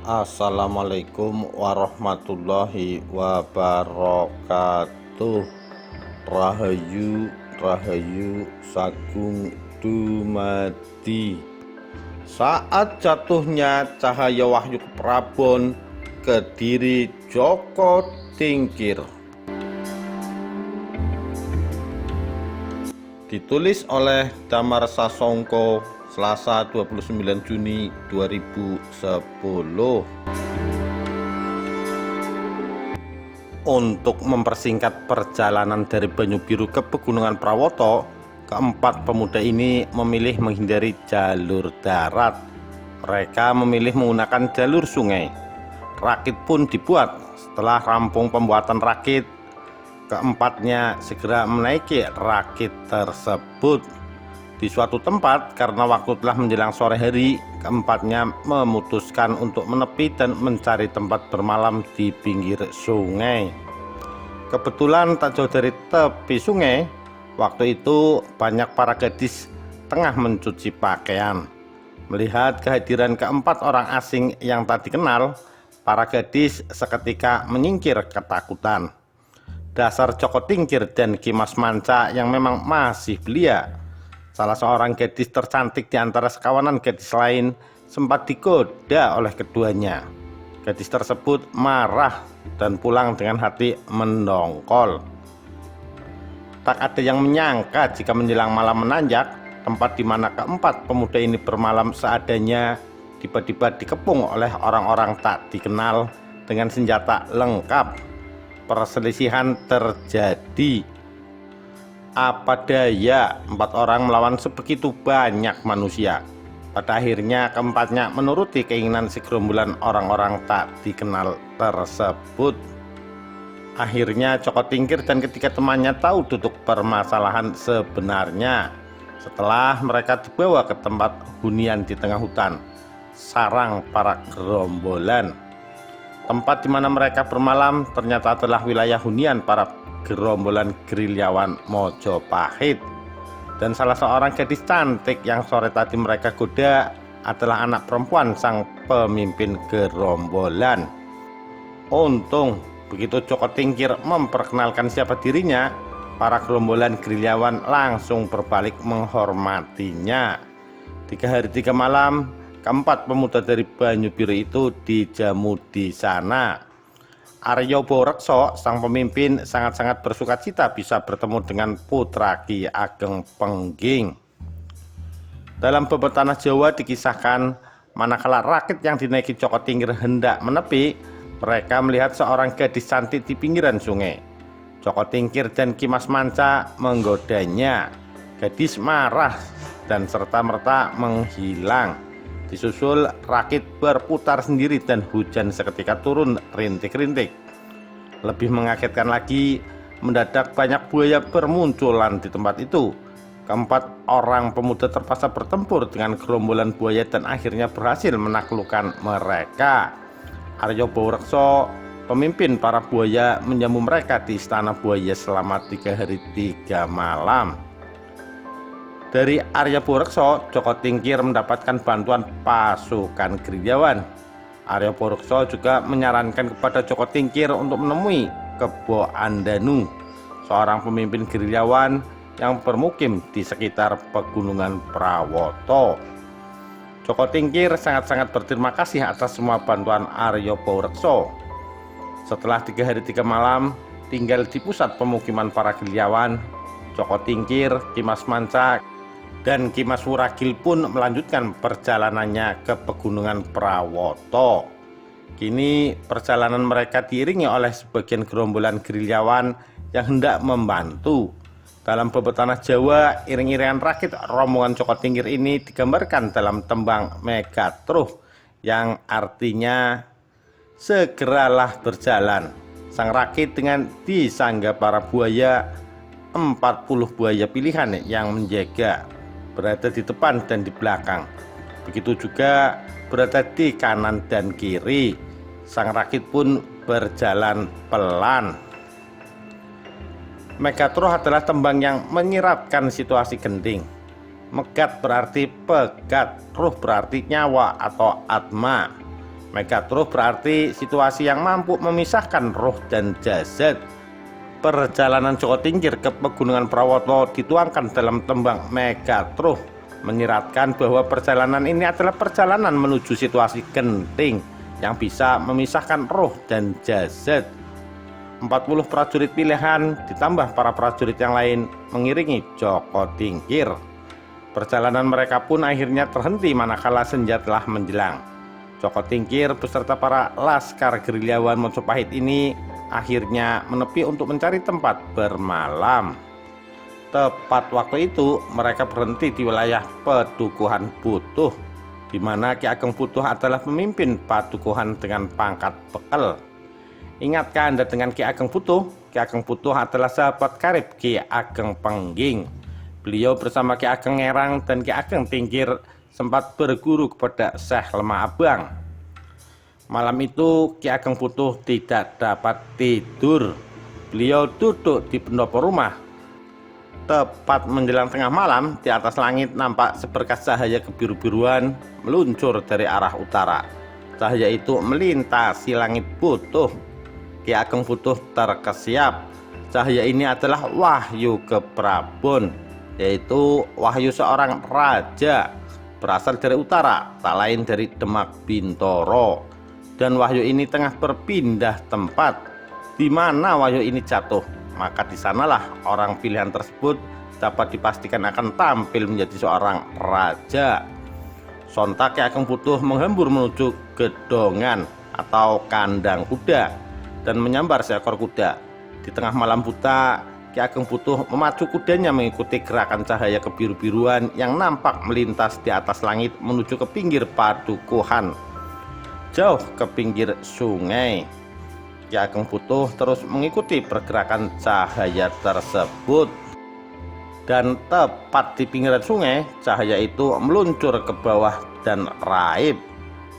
Assalamualaikum warahmatullahi wabarakatuh. Rahayu Rahayu Sagung dumadi. Saat jatuhnya cahaya wahyu Prabon ke diri Joko Tingkir. Ditulis oleh Damar Sasongko, Selasa 29 Juni 2010. Untuk mempersingkat perjalanan dari Banyu-Biru ke Pegunungan Prawoto, keempat pemuda ini memilih menghindari jalur darat. Mereka memilih menggunakan jalur sungai. Rakit pun dibuat. Setelah rampung pembuatan rakit, keempatnya segera menaiki rakit tersebut. Di suatu tempat, karena waktu telah menjelang sore hari, keempatnya memutuskan untuk menepi dan mencari tempat bermalam di pinggir sungai. Kebetulan tak jauh dari tepi sungai, waktu itu banyak para gadis tengah mencuci pakaian. Melihat kehadiran keempat orang asing yang tak dikenal, para gadis seketika menyingkir ketakutan. Dasar Joko Tingkir dan Ki Mas Manca yang memang masih belia. Salah seorang gadis tercantik di antara sekawanan gadis lain sempat digoda oleh keduanya. Gadis tersebut marah dan pulang dengan hati mendongkol. Tak ada yang menyangka jika menjelang malam menanjak, tempat di mana keempat pemuda ini bermalam seadanya tiba-tiba dikepung oleh orang-orang tak dikenal dengan senjata lengkap. Perselisihan terjadi. Apa daya, empat orang melawan sebegitu banyak manusia. Pada akhirnya keempatnya menuruti keinginan segerombolan orang-orang tak dikenal tersebut. Akhirnya Joko Tingkir dan ketiga temannya tahu duduk permasalahan sebenarnya. Setelah mereka dibawa ke tempat hunian di tengah hutan, sarang para gerombolan. Tempat di mana mereka bermalam ternyata adalah wilayah hunian para gerombolan gerilyawan Mojopahit. Dan salah seorang gadis cantik yang sore tadi mereka goda adalah anak perempuan sang pemimpin gerombolan. Untung begitu Joko Tingkir memperkenalkan siapa dirinya, para gerombolan gerilyawan langsung berbalik menghormatinya. 3 hari 3 malam keempat pemuda dari Banyu-Biru itu dijamu di sana. Aryo Borekso, sang pemimpin, sangat-sangat bersukacita bisa bertemu dengan putra Ki Ageng Pengging. Dalam bebet tanah Jawa dikisahkan, manakala rakit yang dinaiki Joko Tingkir hendak menepi, mereka melihat seorang gadis cantik di pinggiran sungai. Joko Tingkir dan Ki Mas Manca menggodanya. Gadis marah dan serta-merta menghilang. Disusul rakit berputar sendiri dan hujan seketika turun rintik-rintik. Lebih mengagetkan lagi, mendadak banyak buaya bermunculan di tempat itu. Keempat orang pemuda terpaksa bertempur dengan gerombolan buaya dan akhirnya berhasil menaklukkan mereka. Aryo Borekso, pemimpin para buaya, menjamu mereka di istana buaya selama 3 hari 3 malam. Dari Arya Borekso, Joko Tingkir mendapatkan bantuan pasukan gerilyawan. Arya Borekso juga menyarankan kepada Joko Tingkir untuk menemui Kebo Andanu, seorang pemimpin gerilyawan yang bermukim di sekitar Pegunungan Prawoto. Joko Tingkir sangat-sangat berterima kasih atas semua bantuan Arya Borekso. Setelah 3 hari 3 malam tinggal di pusat pemukiman para gerilyawan, Joko Tingkir, Ki Mas Manca, dan Ki Mas Wuragil pun melanjutkan perjalanannya ke Pegunungan Prawoto. Kini perjalanan mereka diiringi oleh sebagian gerombolan gerilyawan yang hendak membantu. Dalam bebet tanah Jawa, iring-iringan rakit rombongan Joko Tingkir ini digambarkan dalam tembang Megatruh yang artinya segeralah berjalan. Sang rakit dengan disangga para buaya, 40 buaya pilihan yang menjaga, berada di depan dan di belakang. Begitu juga berada di kanan dan kiri. Sang rakit pun berjalan pelan. Megatruh adalah tembang yang menyiratkan situasi genting. Megat berarti pegat, ruh berarti nyawa atau atma. Megatruh berarti situasi yang mampu memisahkan roh dan jasad. Perjalanan Joko Tingkir ke Pegunungan Prawoto dituangkan dalam tembang Megatruh, menyiratkan bahwa perjalanan ini adalah perjalanan menuju situasi genting yang bisa memisahkan roh dan jasad. 40 prajurit pilihan ditambah para prajurit yang lain mengiringi Joko Tingkir. Perjalanan mereka pun akhirnya terhenti manakala senja telah menjelang. Joko Tingkir beserta para laskar gerilyawan Mojopahit ini akhirnya menepi untuk mencari tempat bermalam. Tepat waktu itu mereka berhenti di wilayah Padukuhan Butuh, di mana Ki Ageng Butuh adalah pemimpin padukuhan dengan pangkat bekel. Ingatkah Anda dengan Ki Ageng Butuh? Ki Ageng Butuh adalah sahabat karib Ki Ageng Pengging. Beliau bersama Ki Ageng Ngerang dan Ki Ageng Tingkir sempat berguru kepada Syekh Lemah Abang. Malam itu Ki Ageng Butuh tidak dapat tidur. Beliau duduk di pendopo rumah. Tepat menjelang tengah malam, di atas langit nampak seberkas cahaya kebiru-biruan meluncur dari arah utara. Cahaya itu melintasi langit Butuh. Ki Ageng Butuh terkesiap. Cahaya ini adalah wahyu keprabon, yaitu wahyu seorang raja berasal dari utara, tak lain dari Demak Bintoro. Dan wahyu ini tengah berpindah tempat. Di mana wahyu ini jatuh, maka di sanalah orang pilihan tersebut dapat dipastikan akan tampil menjadi seorang raja. Sontak Ki Ageng Butuh menghembur menuju gedongan atau kandang kuda dan menyambar seekor kuda. Di tengah malam buta, Ki Ageng Butuh memacu kudanya mengikuti gerakan cahaya kebiru-biruan yang nampak melintas di atas langit menuju ke pinggir padukuhan, jauh ke pinggir sungai. Ki Ageng Butuh terus mengikuti pergerakan cahaya tersebut. Dan tepat di pinggiran sungai, cahaya itu meluncur ke bawah dan raib.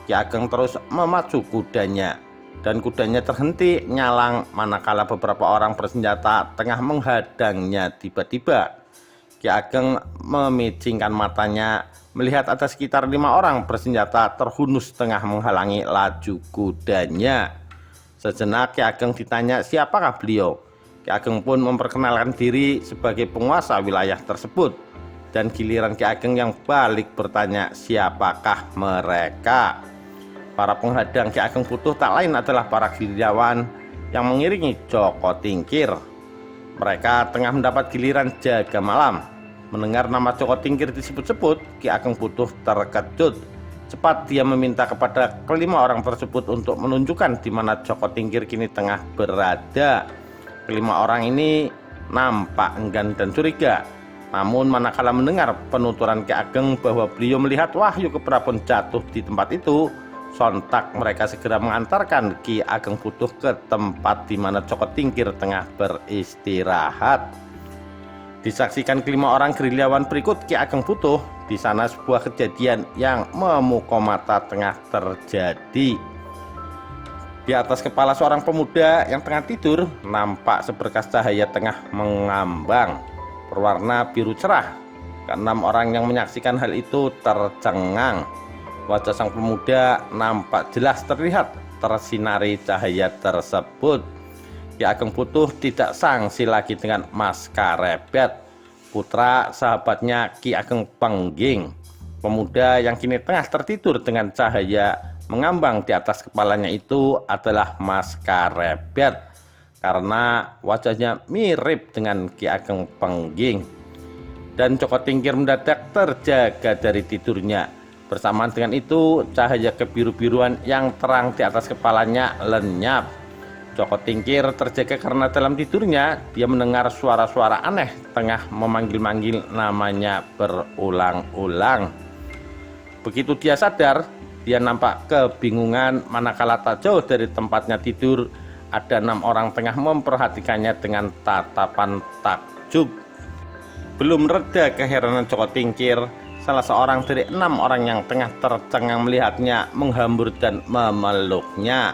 Ki Ageng terus memacu kudanya, dan kudanya terhenti nyalang manakala beberapa orang bersenjata tengah menghadangnya. Tiba-tiba Ki Ageng memicingkan matanya melihat ada sekitar 5 orang bersenjata terhunus tengah menghalangi laju kudanya. Sejenak Ki Ageng ditanya siapakah beliau. Ki Ageng pun memperkenalkan diri sebagai penguasa wilayah tersebut. Dan giliran Ki Ageng yang balik bertanya siapakah mereka. Para penghadang Ki Ageng Butuh tak lain adalah para gerilyawan yang mengiringi Joko Tingkir. Mereka tengah mendapat giliran jaga malam. Mendengar nama Joko Tingkir disebut-sebut, Ki Ageng Butuh terkejut. Cepat dia meminta kepada kelima orang tersebut untuk menunjukkan di mana Joko Tingkir kini tengah berada. Kelima orang ini nampak enggan dan curiga. Namun manakala mendengar penuturan Ki Ageng bahwa beliau melihat wahyu keprabon jatuh di tempat itu, sontak mereka segera mengantarkan Ki Ageng Butuh ke tempat di mana Joko Tingkir tengah beristirahat. Disaksikan kelima orang gerilyawan berikut Ki Ageng Butuh, di sana sebuah kejadian yang memukau mata tengah terjadi. Di atas kepala seorang pemuda yang tengah tidur, nampak seberkas cahaya tengah mengambang, berwarna biru cerah. Keenam orang yang menyaksikan hal itu tercengang. Wajah sang pemuda nampak jelas terlihat tersinari cahaya tersebut. Ki Ageng Butuh tidak sangsi lagi dengan Mas Karebet, putra sahabatnya Ki Ageng Pengging. Pemuda yang kini tengah tertidur dengan cahaya mengambang di atas kepalanya itu adalah Mas Karebet, karena wajahnya mirip dengan Ki Ageng Pengging. Dan Joko Tingkir mendadak terjaga dari tidurnya. Bersamaan dengan itu, cahaya kebiru-biruan yang terang di atas kepalanya lenyap. Joko Tingkir terjaga karena dalam tidurnya dia mendengar suara-suara aneh tengah memanggil-manggil namanya berulang-ulang. Begitu dia sadar, dia nampak kebingungan manakala tak jauh dari tempatnya tidur ada 6 orang tengah memperhatikannya dengan tatapan takjub. Belum reda keheranan Joko Tingkir, salah seorang dari 6 orang yang tengah tercengang melihatnya menghambur dan memeluknya.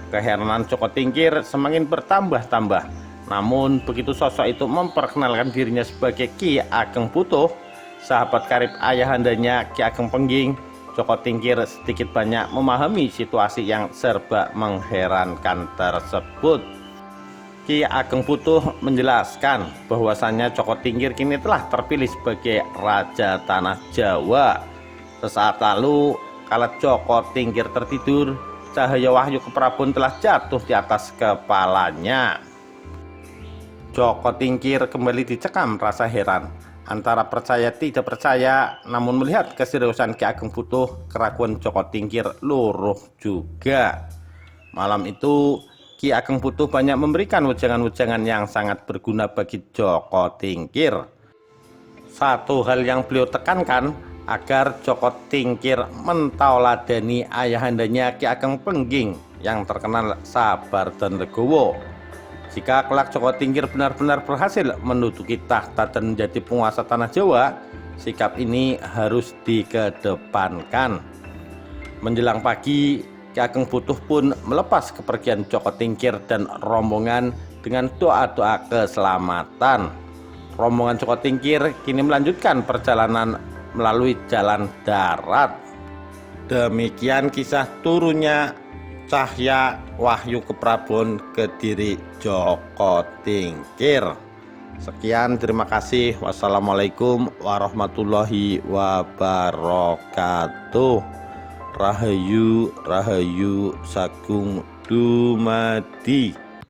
Keheranan Joko Tingkir semakin bertambah-tambah. Namun begitu sosok itu memperkenalkan dirinya sebagai Ki Ageng Butuh, sahabat karib ayahandanya Ki Ageng Pengging, Joko Tingkir sedikit banyak memahami situasi yang serba mengherankan tersebut. Ki Ageng Putuh menjelaskan bahwasannya Joko Tingkir kini telah terpilih sebagai Raja Tanah Jawa. Sesaat lalu, kala Joko Tingkir tertidur, cahaya wahyu keprabon telah jatuh di atas kepalanya. Joko Tingkir kembali dicekam rasa heran, antara percaya tidak percaya, namun melihat keseriusan Ki Ageng Putuh, keraguan Joko Tingkir luruh juga. Malam itu Ki Ageng Putuh banyak memberikan wejangan-wejangan yang sangat berguna bagi Joko Tingkir. Satu hal yang beliau tekankan, agar Joko Tingkir mentauladani ayahandanya Ki Ageng Pengging yang terkenal sabar dan legowo. Jika kelak Joko Tingkir benar-benar berhasil menduduki tahta dan menjadi penguasa tanah Jawa, sikap ini harus dikedepankan. Menjelang pagi, Ki Ageng Putuh pun melepas kepergian Joko Tingkir dan rombongan dengan doa-doa keselamatan. Rombongan Joko Tingkir kini melanjutkan perjalanan melalui jalan darat. Demikian kisah turunnya cahaya wahyu keprabon ke diri Joko Tingkir. Sekian, terima kasih. Wassalamualaikum warahmatullahi wabarakatuh. Rahayu Rahayu Sagung Dumadi.